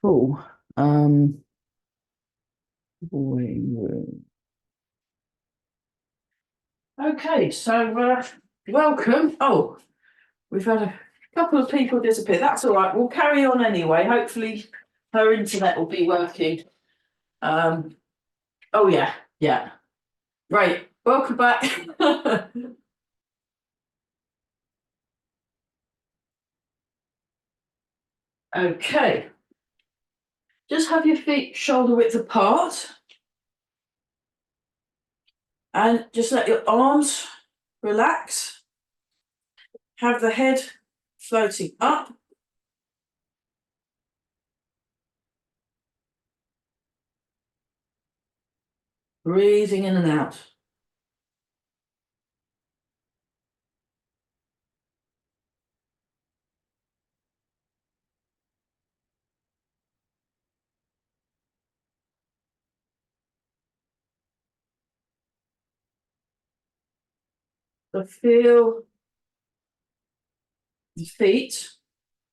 Cool. Um, Boring room. Okay, so welcome. Oh, we've had a couple of people disappear. That's all right. We'll carry on anyway. Hopefully, her internet will be working. Um, oh yeah, yeah. Right. Welcome back. Okay. Just have your feet shoulder width apart, and just let your arms relax. Have the head floating up. Breathing in and out. So feel the feet.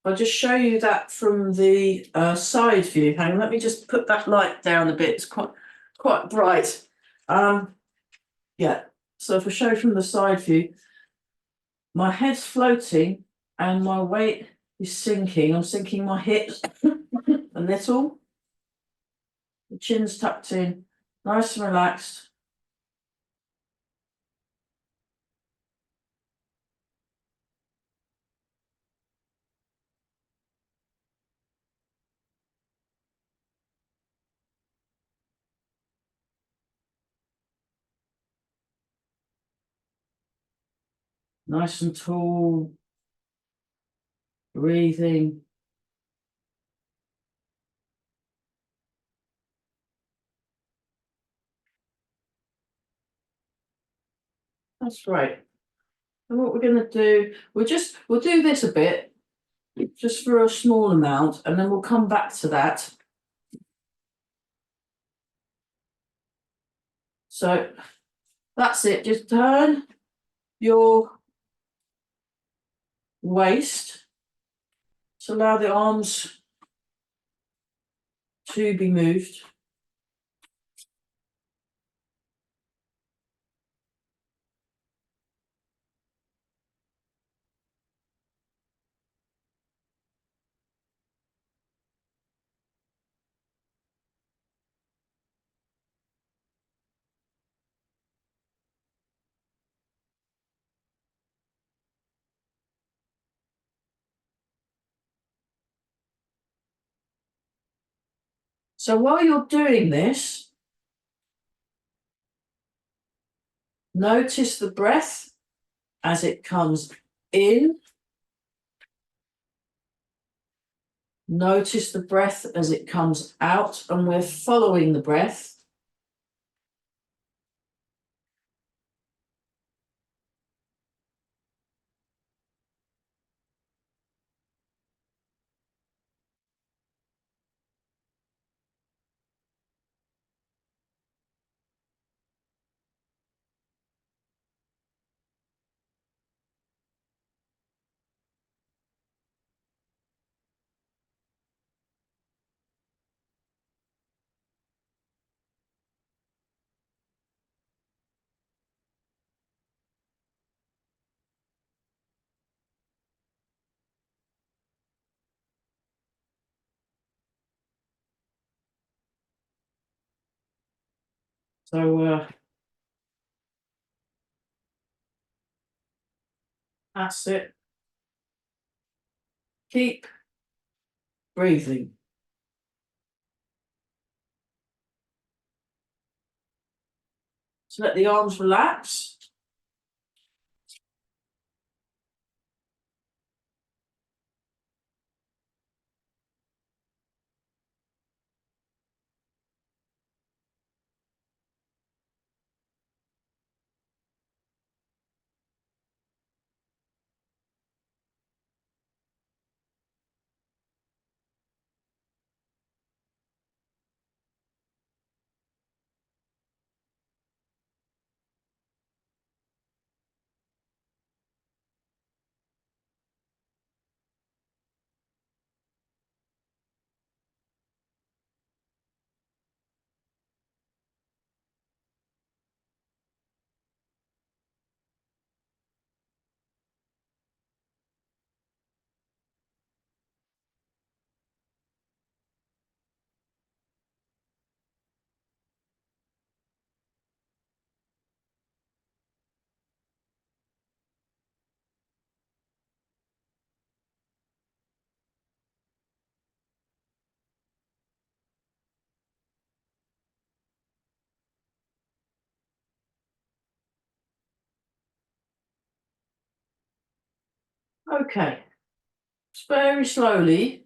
I'll just show you that from the side view. Hang on, let me just put that light down a bit. It's quite bright. Um, yeah. So if I show from the side view, my head's floating and my weight is sinking. I'm sinking my hips a little. The chin's tucked in, nice and relaxed. Nice and tall. Breathing. That's right. And what we're going to do, we'll do this a bit, just for a small amount, and then we'll come back to that. So that's it. Just turn your waist to allow the arms to be moved. So while you're doing this, notice the breath as it comes in. Notice the breath as it comes out, and we're following the breath. So that's it. Keep breathing. So let the arms relax. Okay, very slowly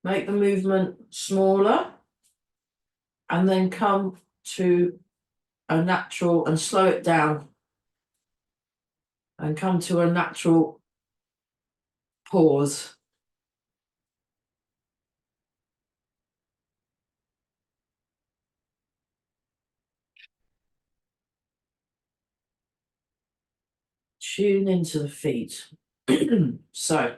make the movement smaller and then come to a natural and slow it down and come to a natural pause. Tune into the feet. So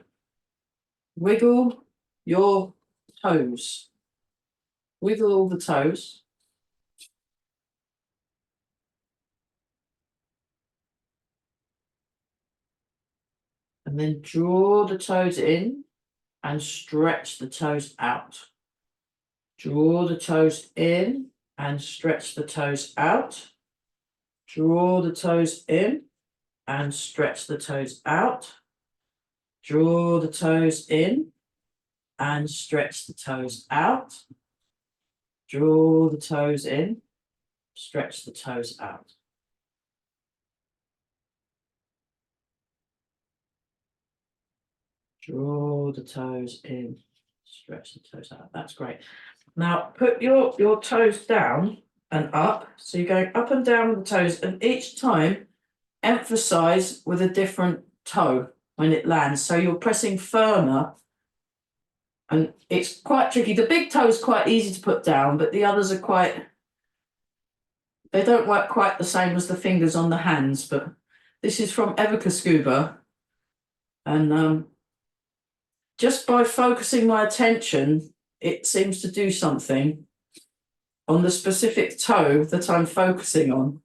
wiggle your toes. Wiggle all the toes. And then draw the toes in and stretch the toes out. Draw the toes in and stretch the toes out. Draw the toes in and stretch the toes out. Draw the toes in and stretch the toes out. Draw the toes in, stretch the toes out. Draw the toes in, stretch the toes out. That's great. Now put your toes down and up. So you're going up and down with the toes, and each time emphasize with a different toe when it lands. So you're pressing firmer, and it's quite tricky. The big toe is quite easy to put down, but the others are quite, they don't work quite the same as the fingers on the hands. But this is from Evoca Scuba. And just by focusing my attention, it seems to do something on the specific toe that I'm focusing on.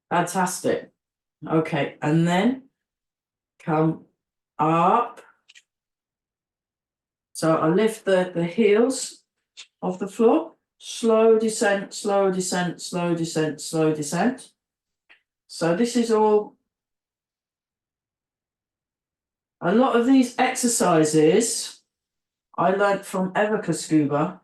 Fantastic. Okay, and then come up. So I lift the heels off the floor. Slow descent, slow descent, slow descent, slow descent. So this is all. A lot of these exercises I learnt from Evoca Scuba.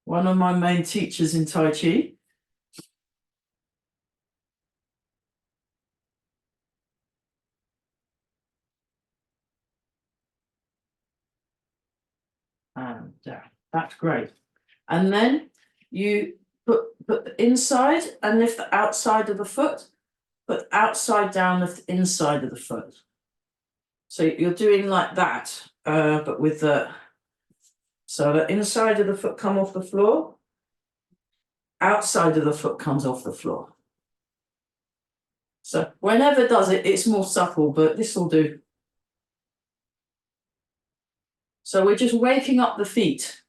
One of my main teachers in Tai Chi. And that's great. And then you put the inside and lift the outside of the foot, put outside down, lift the inside of the foot. So you're doing like that, but with the, so the inside of the foot come off the floor, outside of the foot comes off the floor. So whenever does it, it's more subtle, but this will do. So we're just waking up the feet.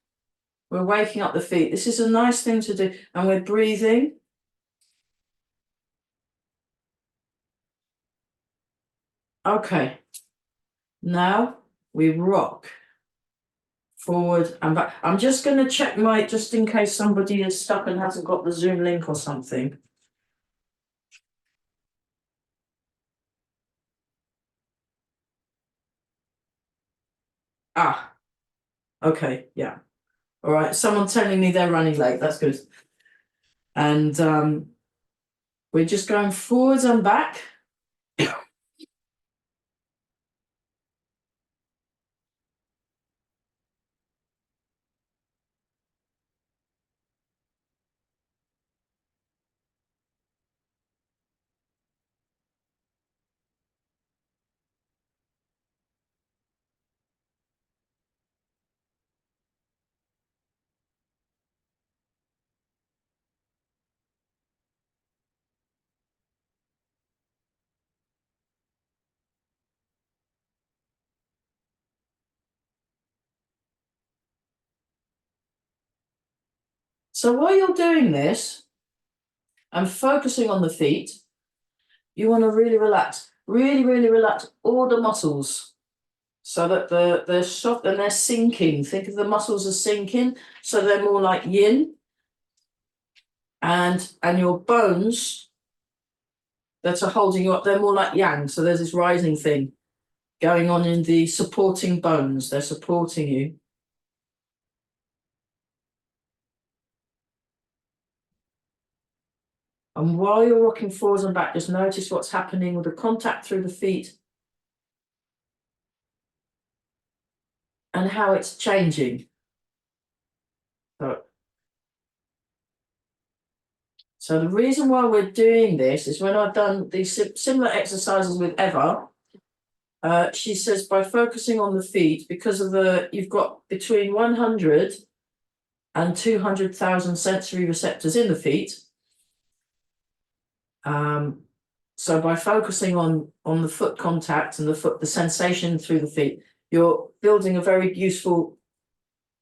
We're waking up the feet. This is a nice thing to do. And we're breathing. Okay. Now we rock forward and back. I'm just going to check just in case somebody is stuck and hasn't got the Zoom link or something. Ah, okay, yeah. All right, someone telling me they're running late. That's good. And we're just going forwards and back. So while you're doing this and focusing on the feet, you want to really relax, really relax all the muscles so that they're soft and they're sinking. Think of the muscles as sinking, so they're more like yin. And your bones that are holding you up, they're more like yang. So there's this rising thing going on in the supporting bones. They're supporting you. And while you're rocking forwards and back, just notice what's happening with the contact through the feet and how it's changing. So the reason why we're doing this is when I've done these similar exercises with Eva, she says by focusing on the feet, because of you've got between 100 and 200,000 sensory receptors in the feet. So by focusing on the foot contact and the sensation through the feet, you're building a very useful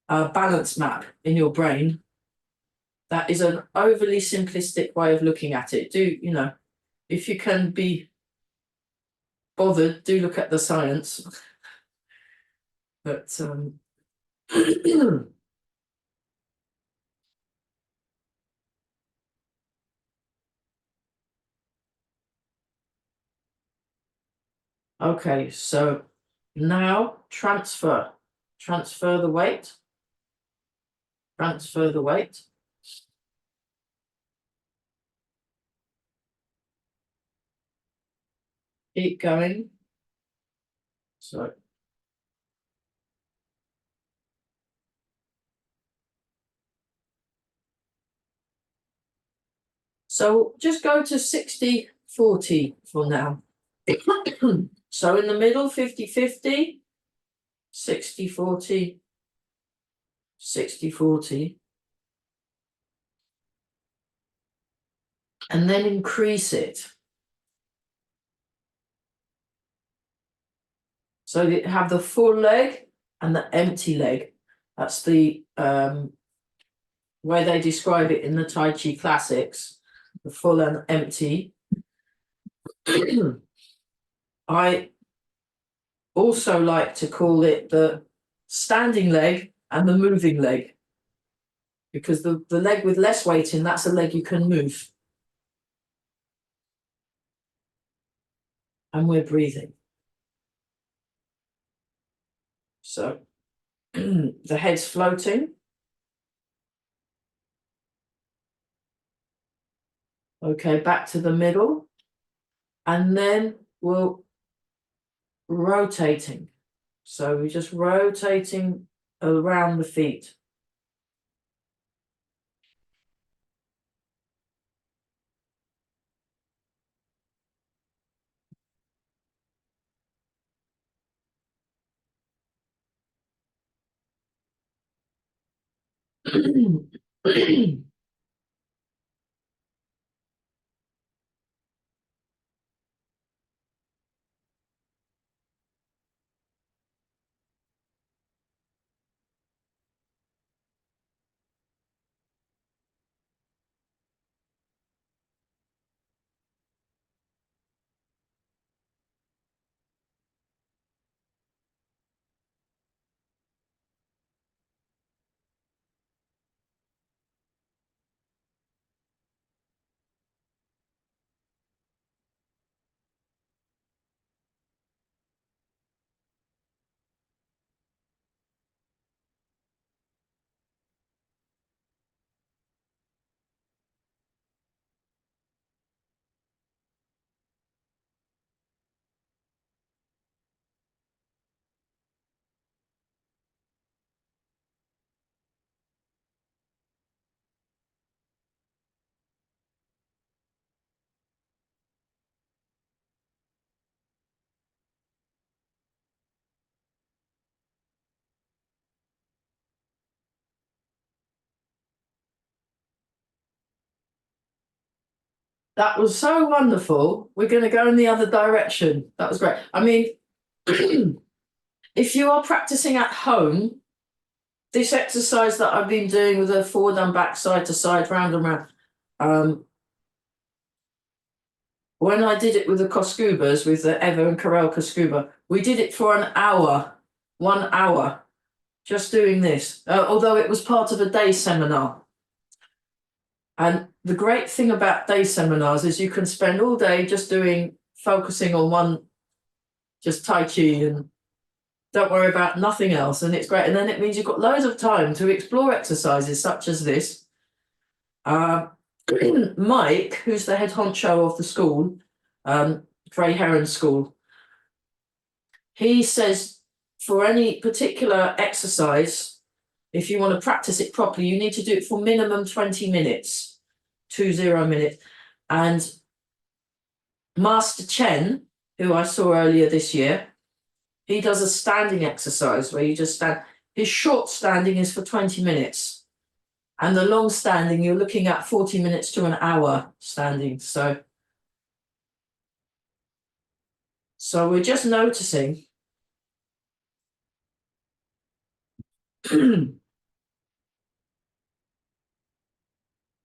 balance map in your brain. That is an overly simplistic way of looking at it. If you can be bothered, do look at the science. But okay, so now transfer the weight. Transfer the weight. Keep going. So just go to 60-40 for now. So in the middle, 50-50, 60-40, 60-40. And then increase it. So you have the full leg and the empty leg. That's the way they describe it in the Tai Chi classics, the full and empty. I also like to call it the standing leg and the moving leg, because the leg with less weight in, that's a leg you can move. And we're breathing. So the head's floating. Okay, back to the middle. And then we'll rotating. So we're just rotating around the feet. That was so wonderful. We're going to go in the other direction. That was great. I mean, if you are practicing at home, this exercise that I've been doing with a forward and back, side to side, round and round, when I did it with the Koskubas, with the Eva and Karel Koskuba, we did it for an hour, 1 hour, just doing this, although it was part of a day seminar. And the great thing about day seminars is you can spend all day just focusing on one, just Tai Chi, and don't worry about nothing else. And it's great. And then it means you've got loads of time to explore exercises such as this. Mike, who's the head honcho of the school, Grey Heron School, he says for any particular exercise, if you want to practice it properly, you need to do it for minimum 20 minutes, 20 minutes. And Master Chen, who I saw earlier this year, he does a standing exercise where you just stand. His short standing is for 20 minutes. And the long standing, you're looking at 40 minutes to an hour standing. So we're just noticing.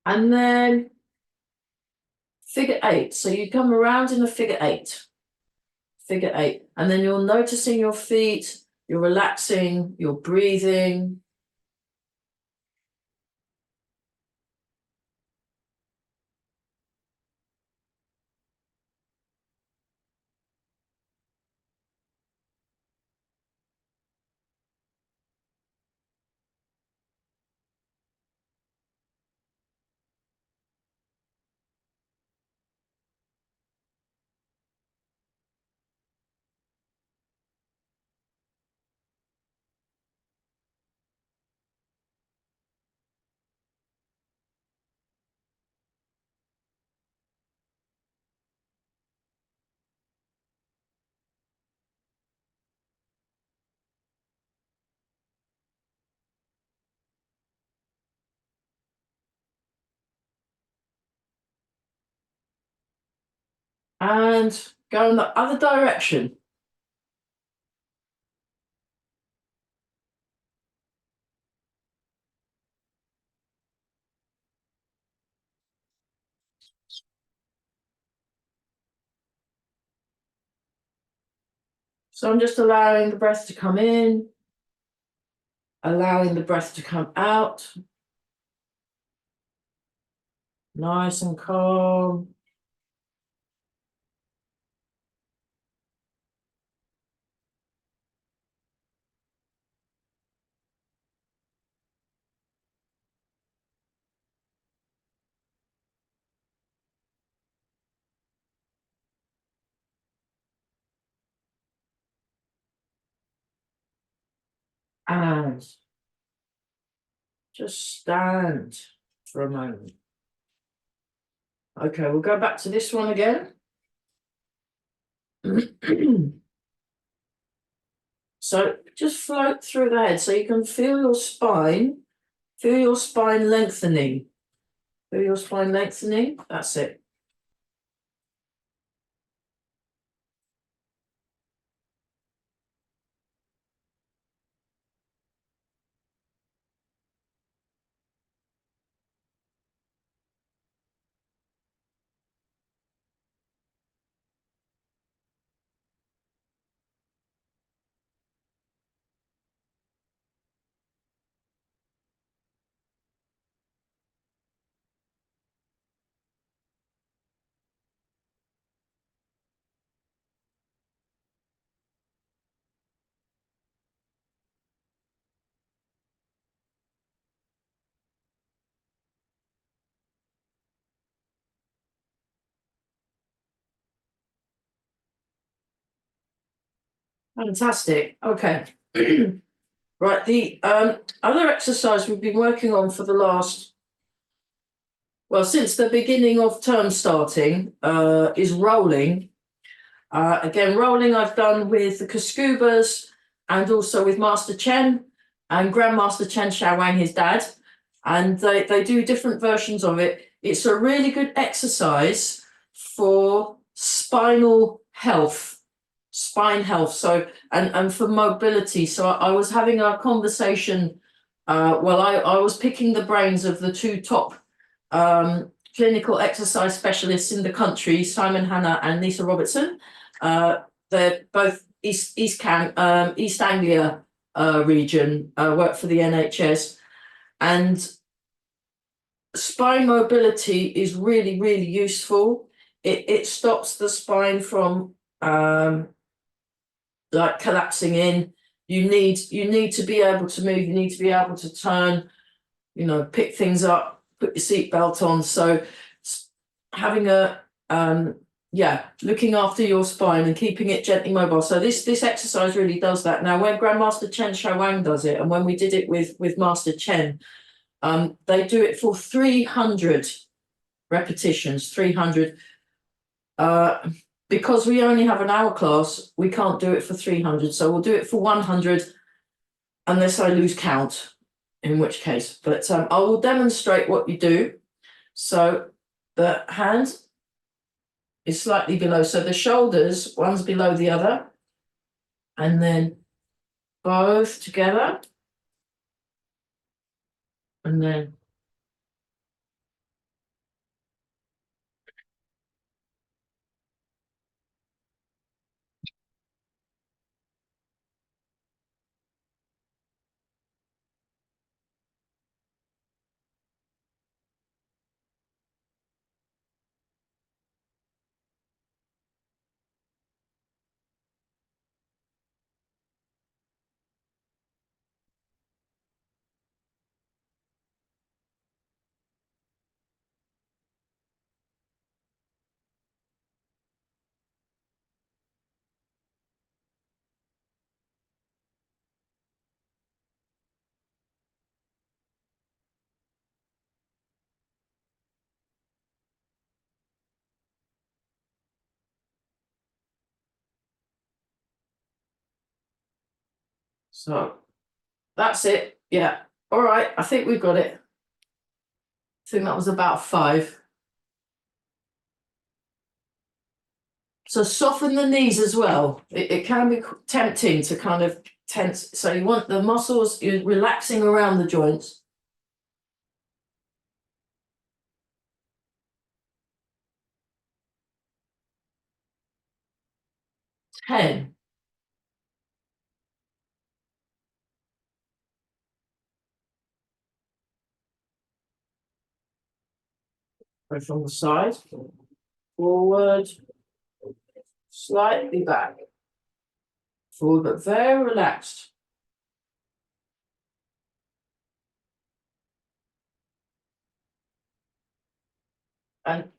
And then figure eight. So you come around in a figure eight. Figure eight. And then you're noticing your feet, you're relaxing, you're breathing. And go in the other direction. So I'm just allowing the breath to come in, allowing the breath to come out. Nice and calm. And just stand for a moment. Okay, we'll go back to this one again. So just float through the head so you can feel your spine lengthening. Feel your spine lengthening. That's it. Fantastic. Okay. Right. The other exercise we've been working on for the last, well, since the beginning of term starting, is rolling. Again, rolling I've done with the Kaskubas and also with Master Chen and Grandmaster Chen Xiaowang, his dad. And they do different versions of it. It's a really good exercise for spinal health, spine health. So, and for mobility. So I was having a conversation. Well, I was picking the brains of the two top clinical exercise specialists in the country, Simon Hanna and Lisa Robertson. They're both East Anglia region, work for the NHS. And spine mobility is really, really useful. It stops the spine from like collapsing in. You need to be able to move, you need to be able to turn, pick things up. put your seatbelt on. So having a looking after your spine and keeping it gently mobile. So this exercise really does that. Now, when Grandmaster Chen Shouwang does it, and when we did it with Master Chen, they do it for 300 repetitions, 300. Because we only have an hour class, we can't do it for 300. So we'll do it for 100, unless I lose count, in which case. But I will demonstrate what you do. So the hand is slightly below. So the shoulders, one's below the other. And then both together. And then so that's it. Yeah. All right. I think we've got it. I think that was about 5. So soften the knees as well. It can be tempting to kind of tense. So you want the muscles, you're relaxing around the joints. 10. Go from the side, forward, slightly back, forward, but very relaxed. And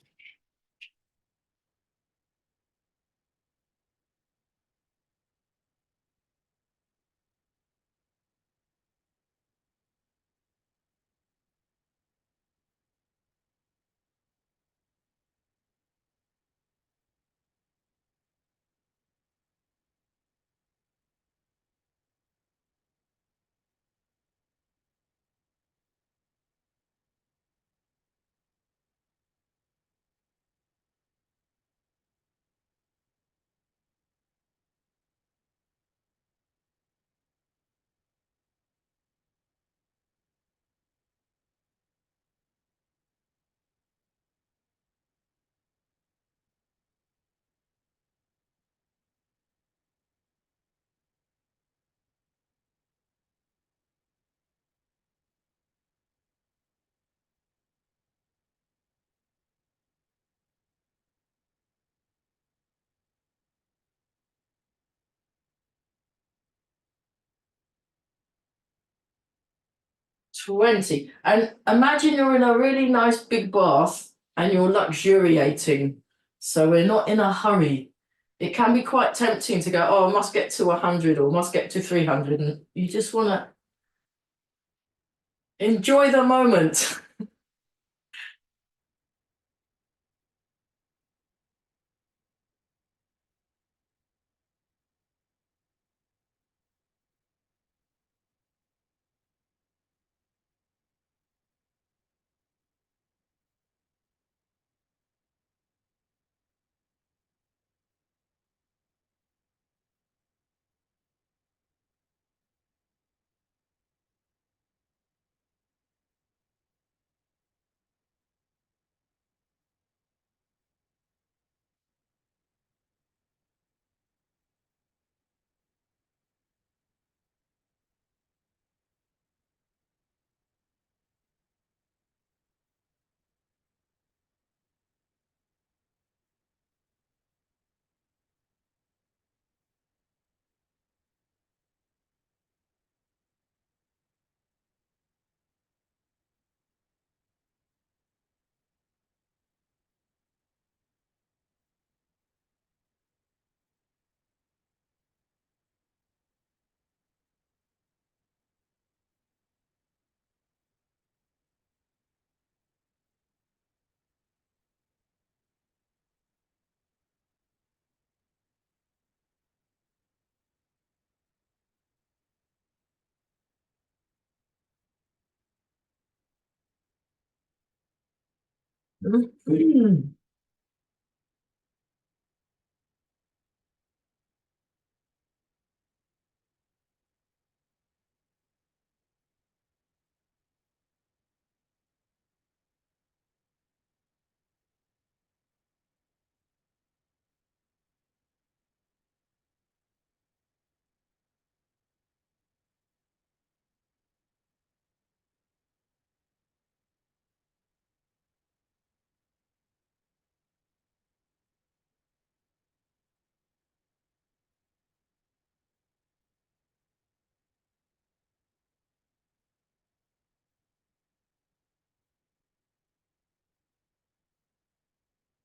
twenty. And imagine you're in a really nice big bath and you're luxuriating. So we're not in a hurry. It can be quite tempting to go, oh, I must get to 100 or must get to 300. And you just want to enjoy the moment.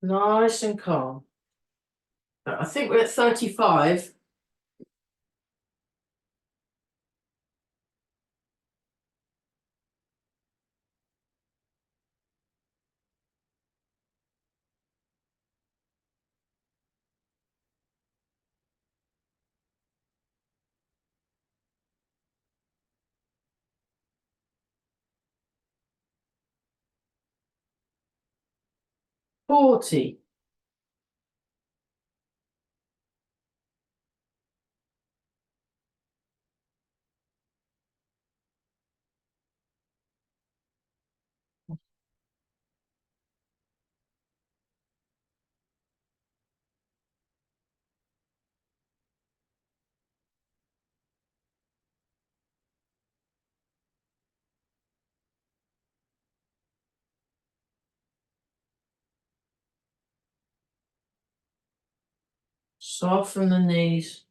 Nice and calm. I think we're at 35. 40. Soften the knees.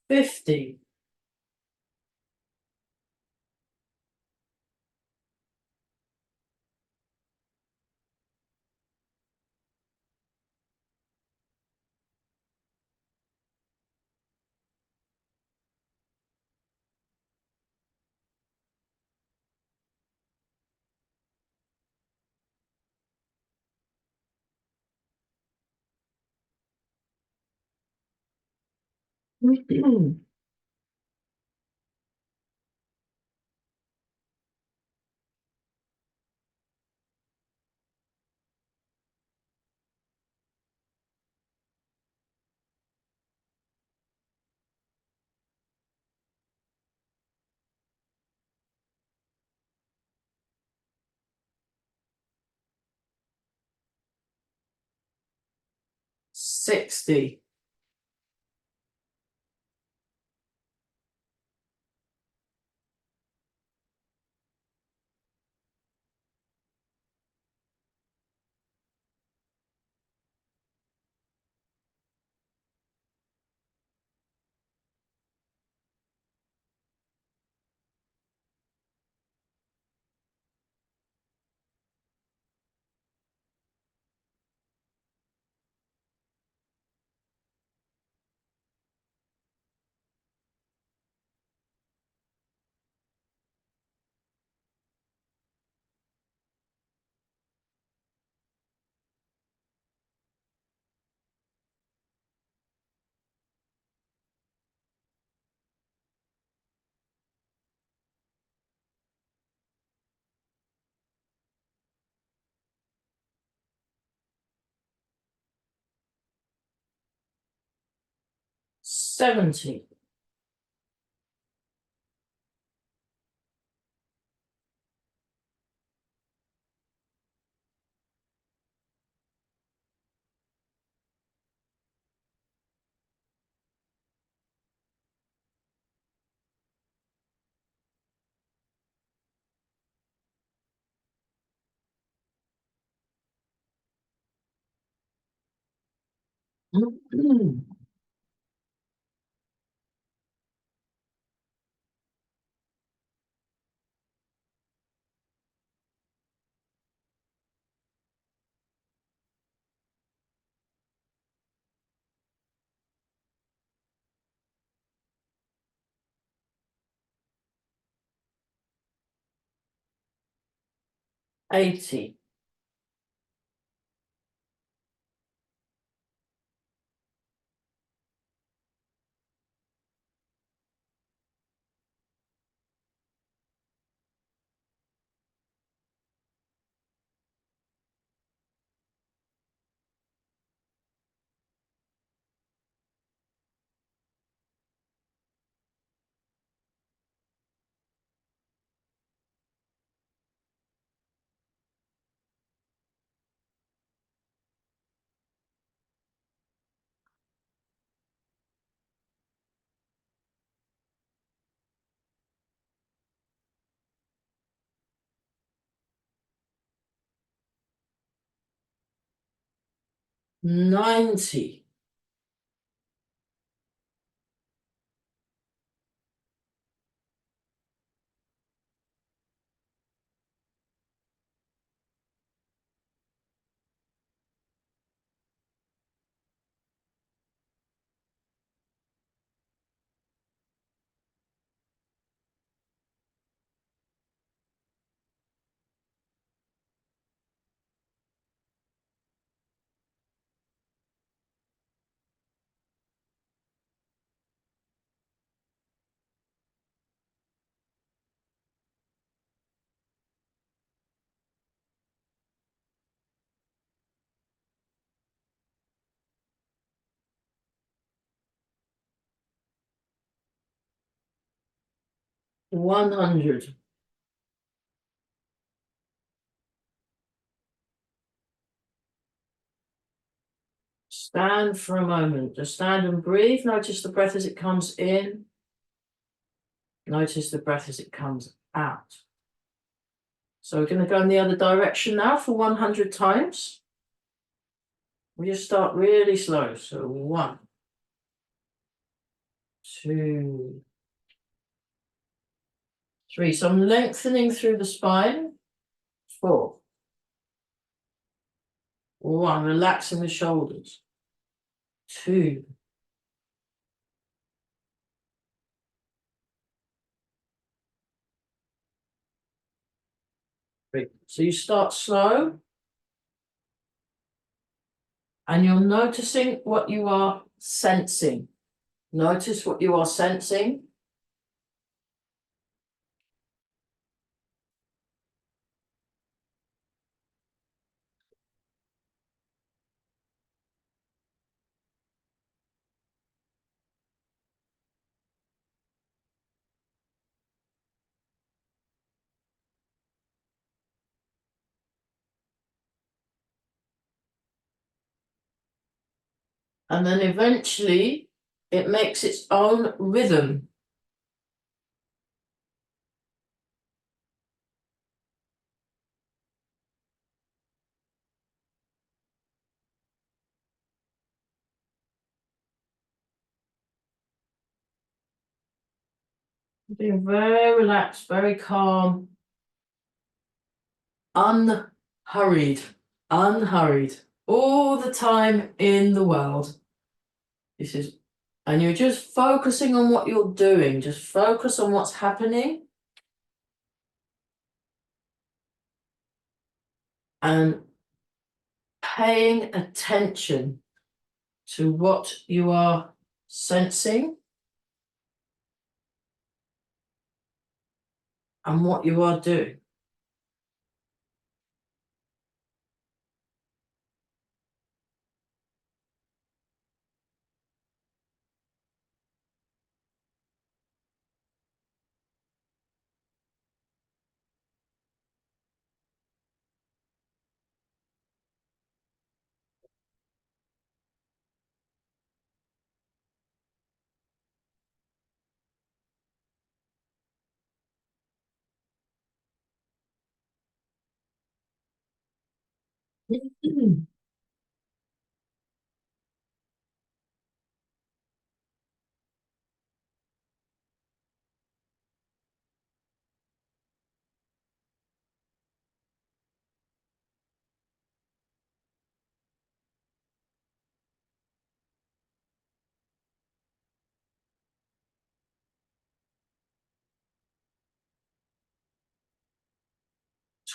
Fifty. $60. $70. 80. 90. $100. Stand for a moment. Just stand and breathe. Notice the breath as it comes in. Notice the breath as it comes out. So we're going to go in the other direction now for 100 times. We just start really slow. So 1, 2, 3. So I'm lengthening through the spine. 4, 1. Relaxing the shoulders. 2, 3. So you start slow. And you're noticing what you are sensing. Notice what you are sensing. And then eventually it makes its own rhythm. Being very relaxed, very calm, unhurried, all the time in the world. This is, and you're just focusing on what you're doing, just focus on what's happening. And paying attention to what you are sensing and what you are doing. Mm.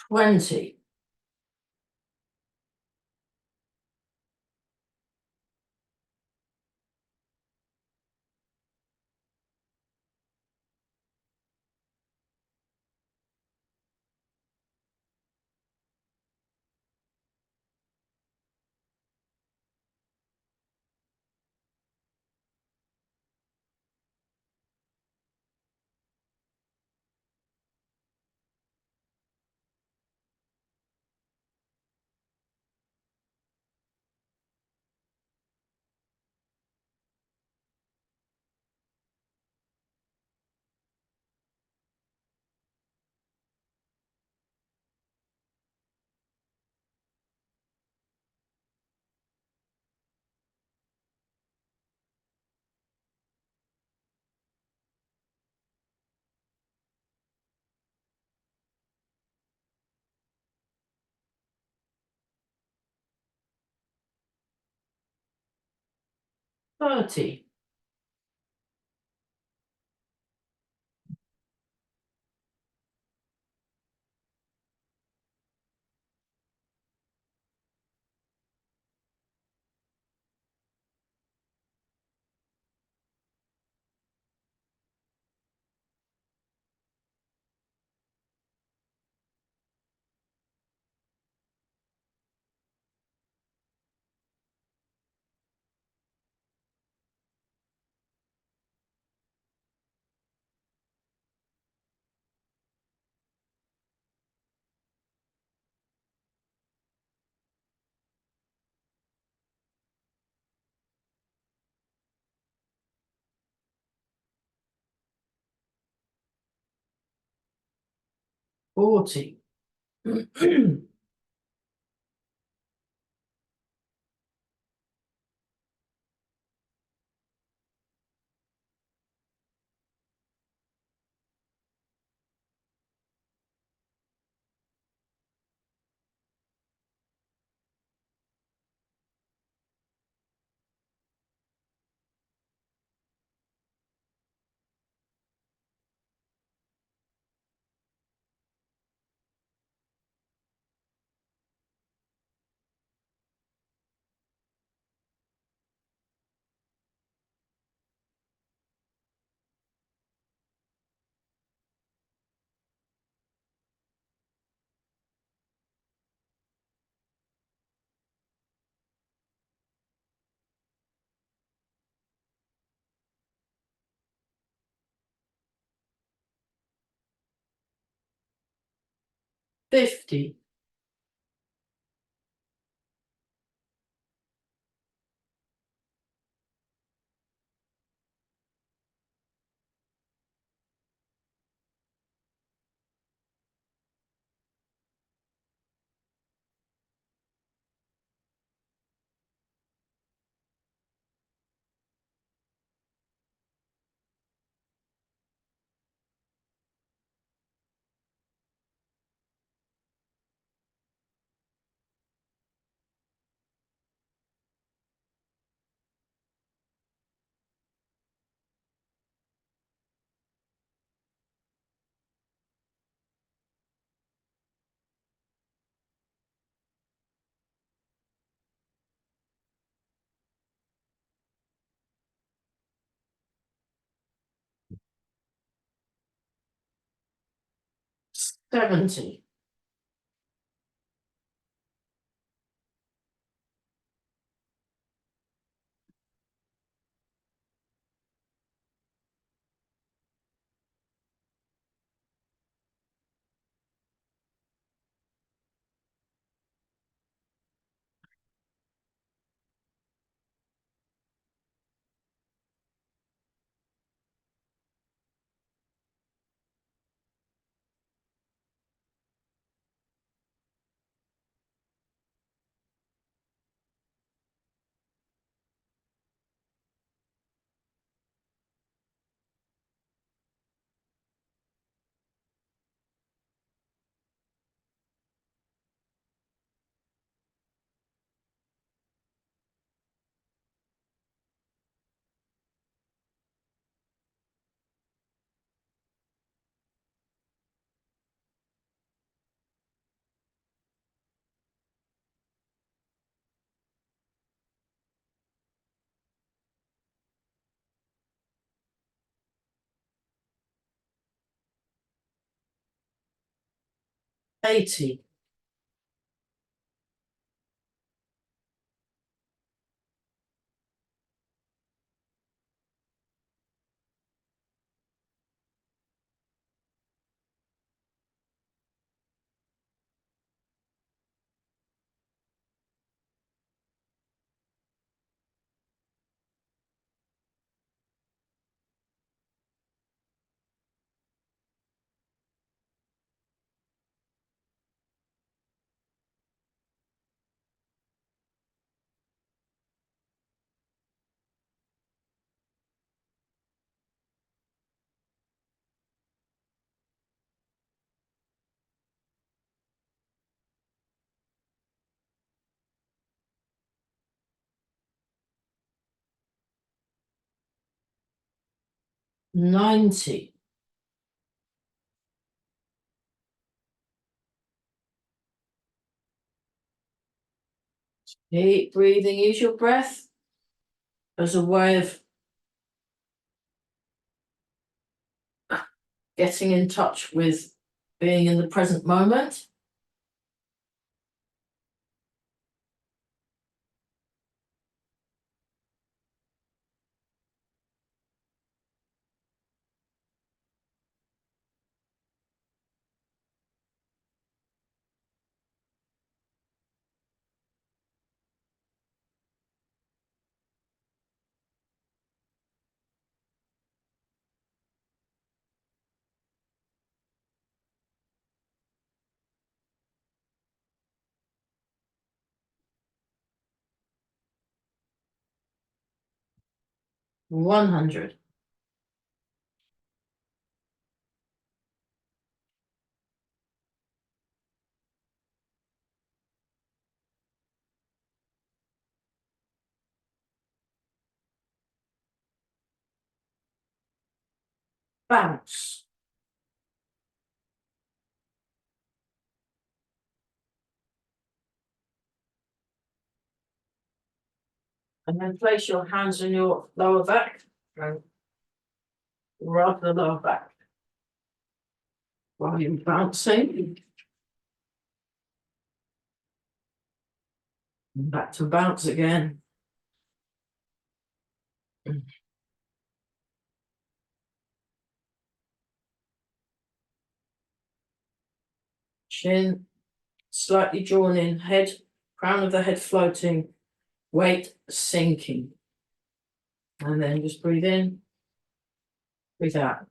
20. 30. 40. 50. 70. 80. 90. Keep breathing, use your breath as a way of getting in touch with being in the present moment. One hundred. Bounce. And then place your hands on your lower back and rub the lower back while you're bouncing. And back to bounce again. Chin slightly drawn in, head, crown of the head floating, weight sinking. And then just breathe in, breathe out.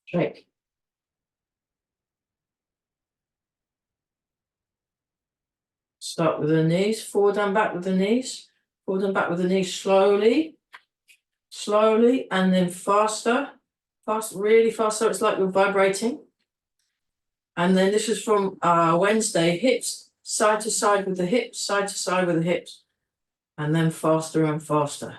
Shake. Start with the knees, forward and back with the knees, forward and back with the knees slowly, slowly, and then faster, fast, really fast, so it's like you're vibrating. And then this is from Wednesday, hips, side to side with the hips, side to side with the hips, and then faster and faster.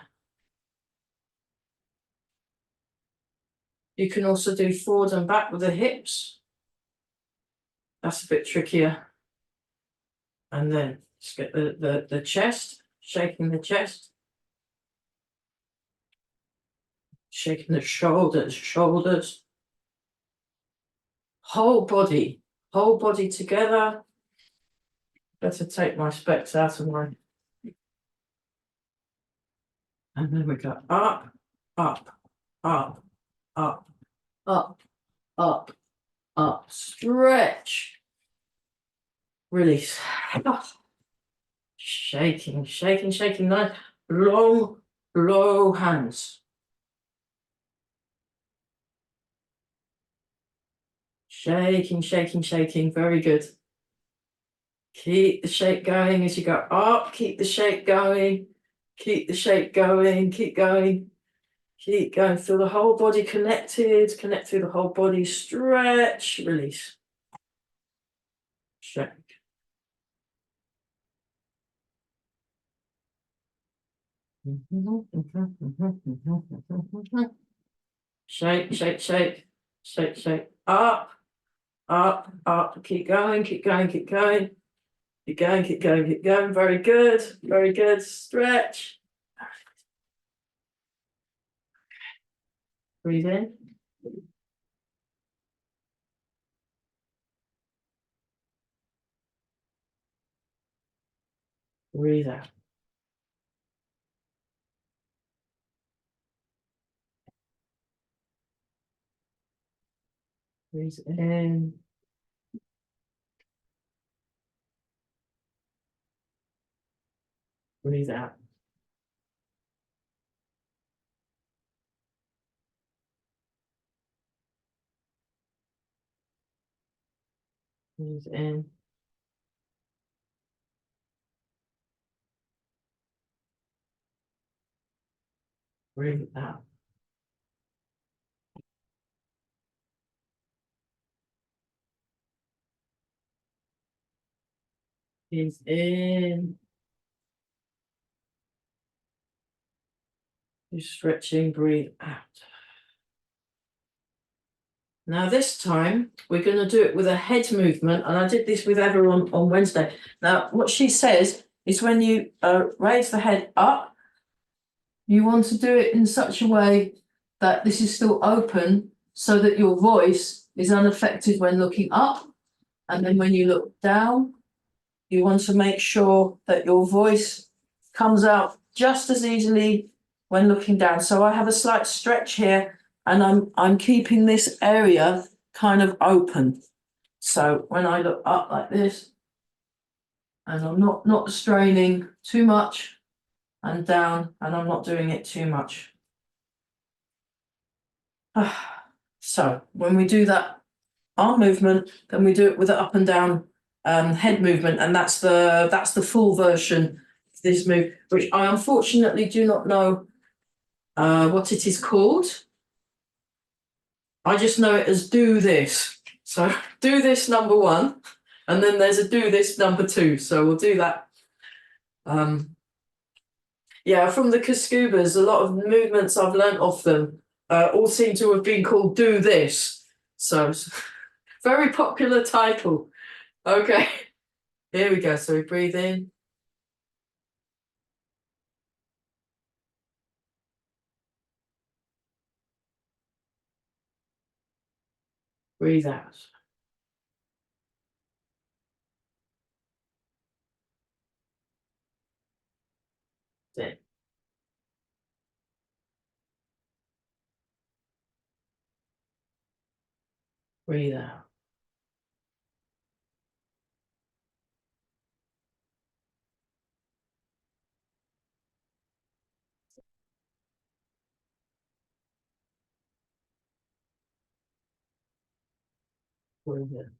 You can also do forward and back with the hips. That's a bit trickier. And then just get the chest, shaking the chest, shaking the shoulders, whole body together. Better take my specs out of mine. And then we go up, up, up, up, up, up, up, stretch, release. Shaking, shaking, shaking, nice, long, low hands. Shaking, shaking, shaking, very good. Keep the shake going as you go up, keep the shake going, keep the shake going, keep going, keep going. Feel the whole body connected, connect through the whole body, stretch, release. Shake. Shake, shake, shake, shake, shake, up, up, up, keep going, keep going, keep going, keep going, keep going, keep going, very good, stretch. Breathe in. Breathe out. Breathe in. Breathe out. Breathe in. Breathe out. Breathe in. You're stretching, breathe out. Now this time we're going to do it with a head movement, and I did this with Eva on Wednesday. Now what she says is when you raise the head up, you want to do it in such a way that this is still open so that your voice is unaffected when looking up. And then when you look down, you want to make sure that your voice comes out just as easily when looking down. So I have a slight stretch here, and I'm keeping this area kind of open. So when I look up like this, and I'm not straining too much, and down, and I'm not doing it too much. So when we do that arm movement, then we do it with an up and down head movement, and that's the full version of this move, which I unfortunately do not know what it is called. I just know it as do this. So do this number one, and then there's a do this number two. So we'll do that. Yeah, from the Kaskubas, a lot of movements I've learnt off them all seem to have been called do this. So very popular title. Okay, here we go. So we breathe in. Breathe out. In. Breathe out. Breathe in.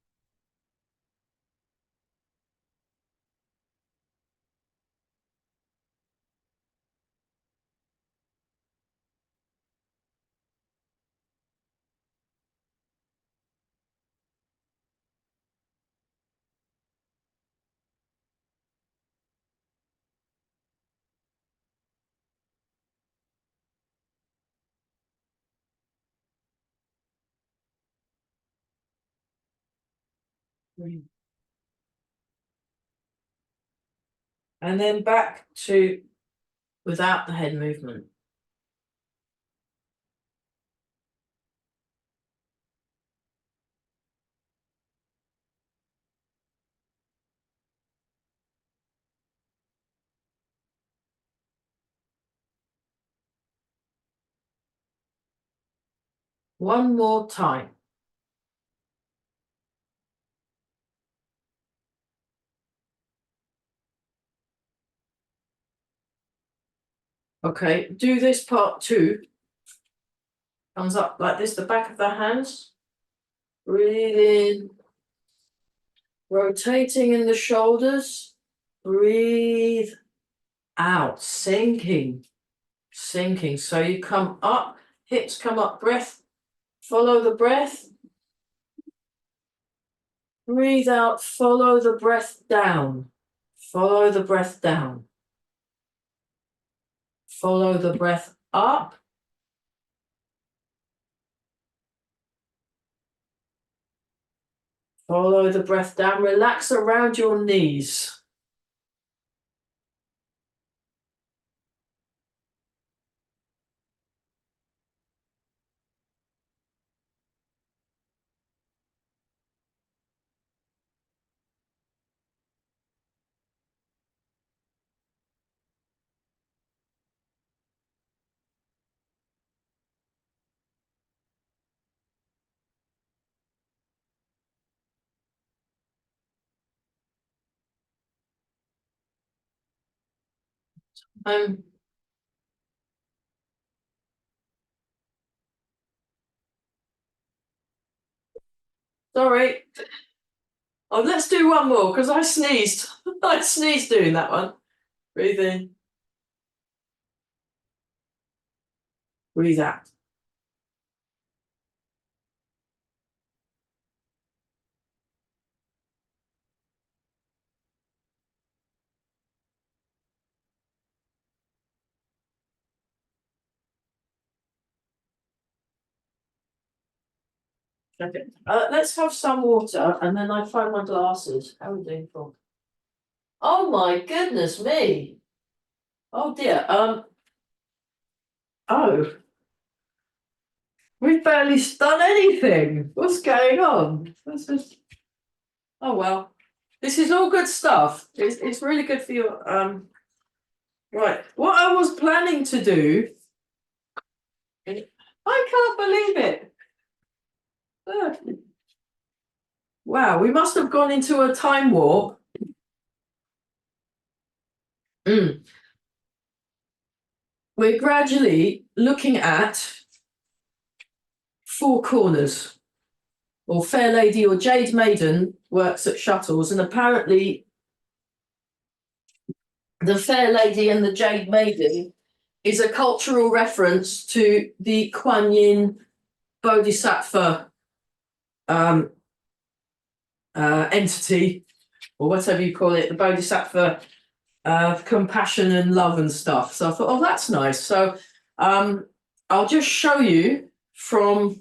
Breathe. And then back to without the head movement. One more time. Okay, do this part two. Comes up like this, the back of the hands. Breathe in. Rotating in the shoulders. Breathe out. Sinking. Sinking. So you come up, hips come up, breath. Follow the breath. Breathe out, follow the breath down. Follow the breath down. Follow the breath up. Follow the breath down. Relax around your knees. Sorry. Oh, let's do one more because I sneezed. I sneezed doing that one. Breathe in. Breathe out. Okay. Let's have some water and then I find my glasses. How are we doing for? Oh my goodness me. Oh dear. Oh, we've barely done anything. What's going on? Oh well. This is all good stuff. It's really good for your right. What I was planning to do. I can't believe it. Wow, we must have gone into a time warp. We're gradually looking at Four Corners, or Fair Lady or Jade Maiden works at Shuttles, and apparently the Fair Lady and the Jade Maiden is a cultural reference to the Kuan Yin Bodhisattva entity, or whatever you call it, the Bodhisattva compassion and love and stuff. So I thought, oh, that's nice. So I'll just show you from.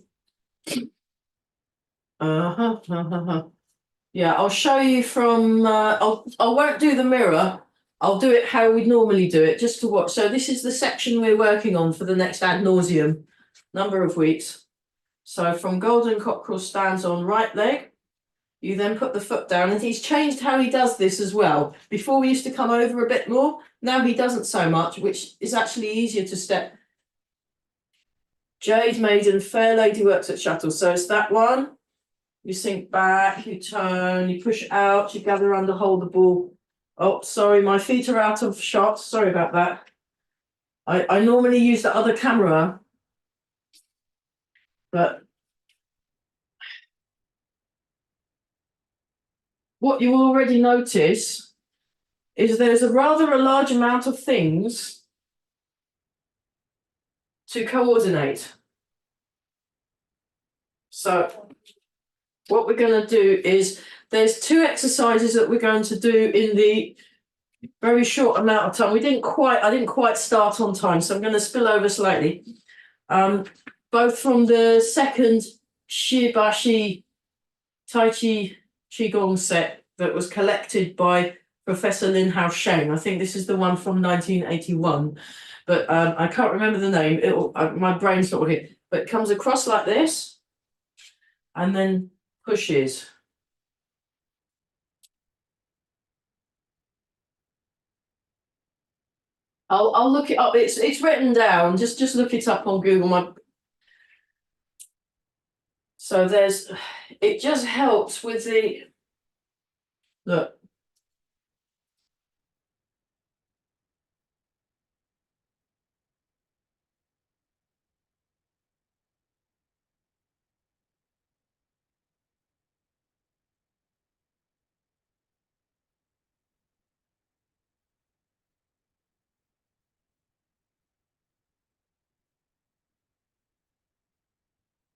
Yeah, I'll show you from. I won't do the mirror. I'll do it how we normally do it, just to watch. So this is the section we're working on for the next ad nauseum number of weeks. So from Golden Cockerel stands on right leg, you then put the foot down, and he's changed how he does this as well. Before we used to come over a bit more, now he doesn't so much, which is actually easier to step. Jade Maiden, Fair Lady works at Shuttle. So it's that one. You sink back, you turn, you push out, you gather under, hold the ball. Oh, sorry, my feet are out of shot. Sorry about that. I normally use the other camera, but what you already notice is there's a rather large amount of things to coordinate. So what we're going to do is there's two exercises that we're going to do in the very short amount of time. I didn't quite start on time, so I'm going to spill over slightly. Both from the second Shibashi Tai Chi Qigong set that was collected by Professor Lin Hao Sheng. I think this is the one from 1981, but I can't remember the name. My brain's not here. But it comes across like this, and then pushes. I'll look it up. It's written down. Just look it up on Google. So it just helps with the look.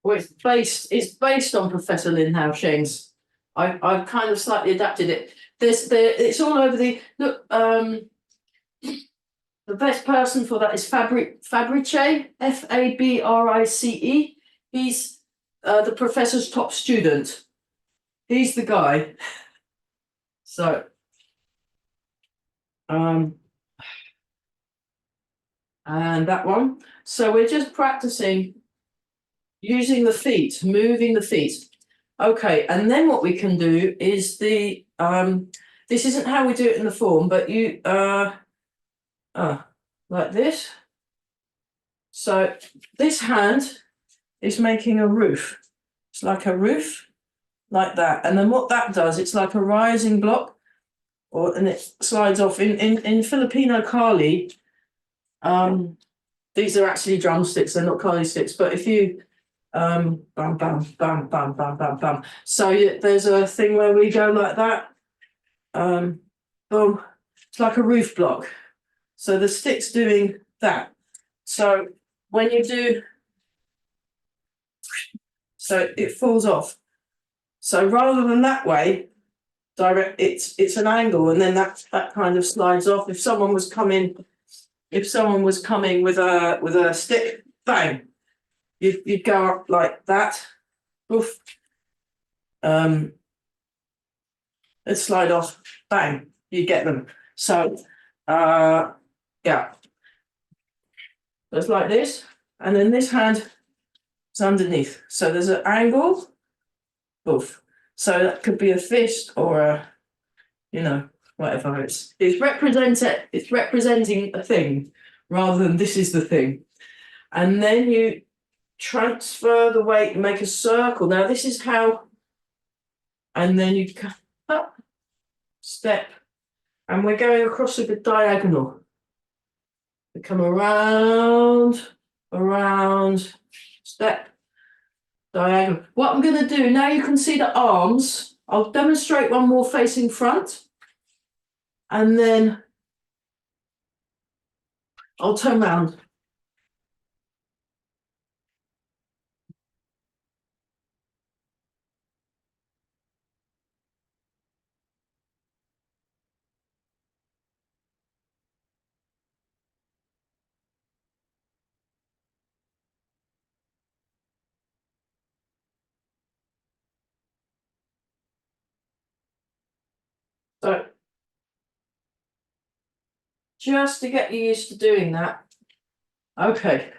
Well, it's based on Professor Lin Hao Sheng's. I've kind of slightly adapted it. It's all over the look. The best person for that is Fabrice, Fabrice. He's the professor's top student. He's the guy. So, and that one. So we're just practicing using the feet, moving the feet. Okay, and then what we can do is this isn't how we do it in the form, but you like this. So this hand is making a roof. It's like a roof, like that. And then what that does, it's like a rising block, and it slides off. In Filipino Kali, these are actually drumsticks, they're not Kali sticks, but if you bam, bam, bam, bam, bam, bam, bam. So there's a thing where we go like that. Boom. It's like a roof block. So the stick's doing that. So when you do, so it falls off. So rather than that way, direct, it's an angle, and then that kind of slides off. If someone was coming with a stick, bang, you'd go up like that, Oof. Let's slide off, bang, you get them. So, yeah, it's like this, and then this hand is underneath. So there's an angle, oof. So that could be a fist or a, whatever. It's representing a thing rather than this is the thing. And then you transfer the weight and make a circle. Now this is how, and then you cut up, step, and we're going across a diagonal. We come around, step, diagonal. What I'm going to do, now you can see the arms. I'll demonstrate one more facing front. And then I'll turn around. So, just to get you used to doing that. Okay.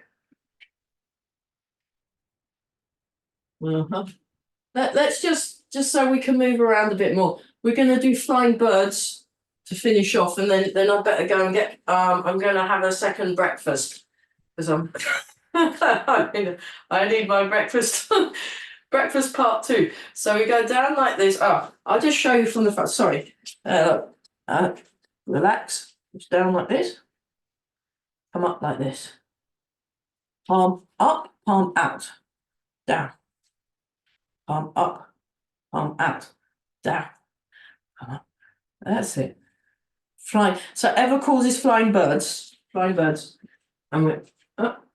Let's just so we can move around a bit more. We're going to do flying birds to finish off, and then I better go and get. I'm going to have a second breakfast because I'm. I need my breakfast. Breakfast part 2. So we go down like this. Oh, I'll just show you from the front. Sorry. Relax. It's down like this. Come up like this. Palm up, palm out, down. Palm up, palm out, down. Palm up. That's it. Flying. So Eva calls this flying birds. Flying birds. And we're up.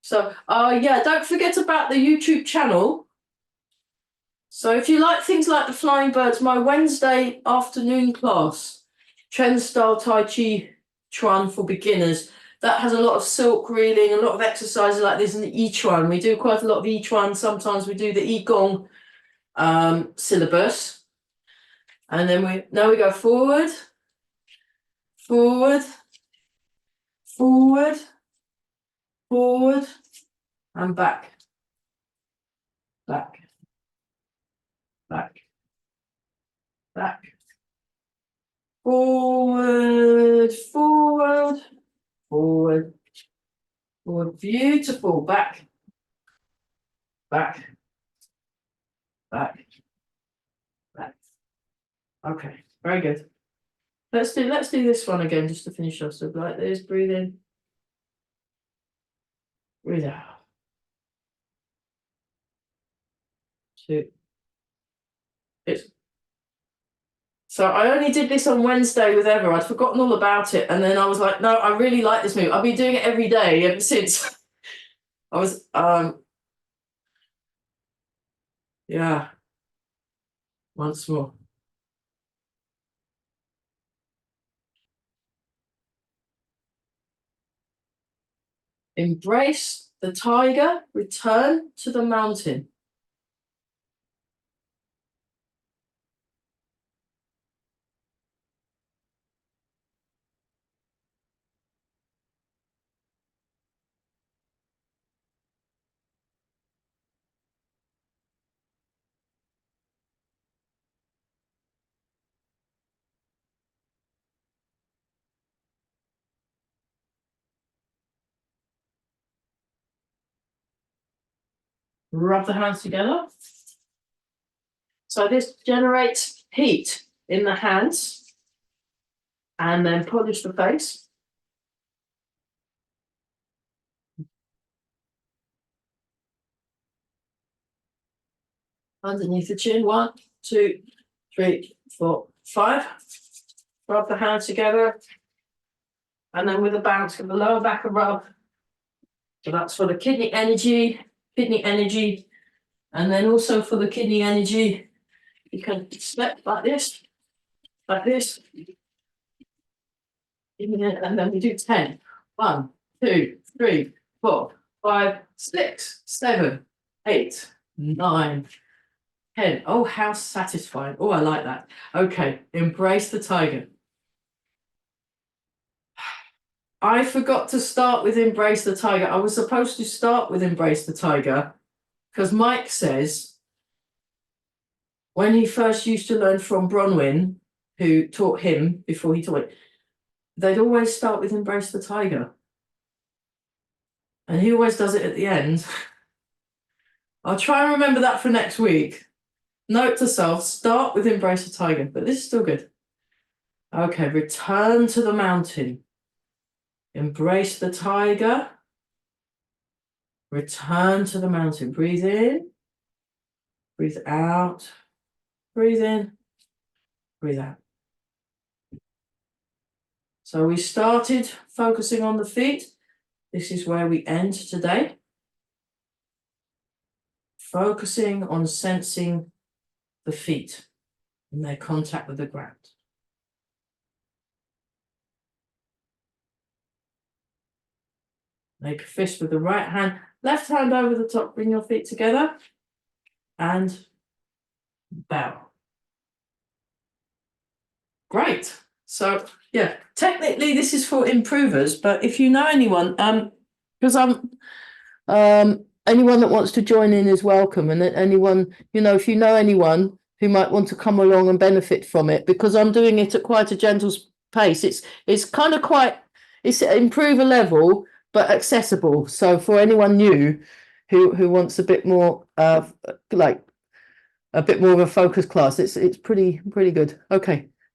So, yeah, don't forget about the YouTube channel. So if you like things like the flying birds, my Wednesday afternoon class, Chen style Tai Chi Chuan for beginners, that has a lot of silk reeling, a lot of exercises like this in the I Chuan. We do quite a lot of I Chuan. Sometimes we do the I Gong syllabus. And then we go forward, forward, forward, forward, and back, back, back, back, forward, forward, forward, forward, beautiful, back, back, back, back. Okay, very good. Let's do this one again just to finish off. So like this, breathe in, breathe out. 2. So I only did this on Wednesday with Eva. I'd forgotten all about it, and then I was like, no, I really like this move. I've been doing it every day ever since. I was yeah. Once more. Embrace the tiger, return to the mountain. Rub the hands together. So this generates heat in the hands, and then polish the face. Underneath the chin, 1, 2, 3, 4, 5. Rub the hands together, and then with a bounce, give the lower back a rub. So that's for the kidney energy, and then also for the kidney energy, you can step like this, and then we do 10. 1, 2, 3, 4, 5, 6, 7. 8, 9, 10. Oh, how satisfying. Oh, I like that. Okay, embrace the tiger. I forgot to start with embrace the tiger. I was supposed to start with embrace the tiger because Mike says when he first used to learn from Bronwyn, who taught him before he taught it, they'd always start with embrace the tiger. And he always does it at the end. I'll try and remember that for next week. Note to self, start with embrace the tiger, but this is still good. Okay, return to the mountain. Embrace the tiger. Return to the mountain. Breathe in. Breathe out. Breathe in. Breathe out. So we started focusing on the feet. This is where we end today. Focusing on sensing the feet and their contact with the ground. Make a fist with the right hand, left hand over the top, bring your feet together and bow. Great. So yeah, technically this is for improvers, but if you know anyone, because anyone that wants to join in is welcome, and anyone, if you know anyone who might want to come along and benefit from it, because I'm doing it at quite a gentle pace. It's kind of it's improver level, but accessible. So for anyone new who wants a bit more like a bit more of a focus class, it's pretty good. Okay.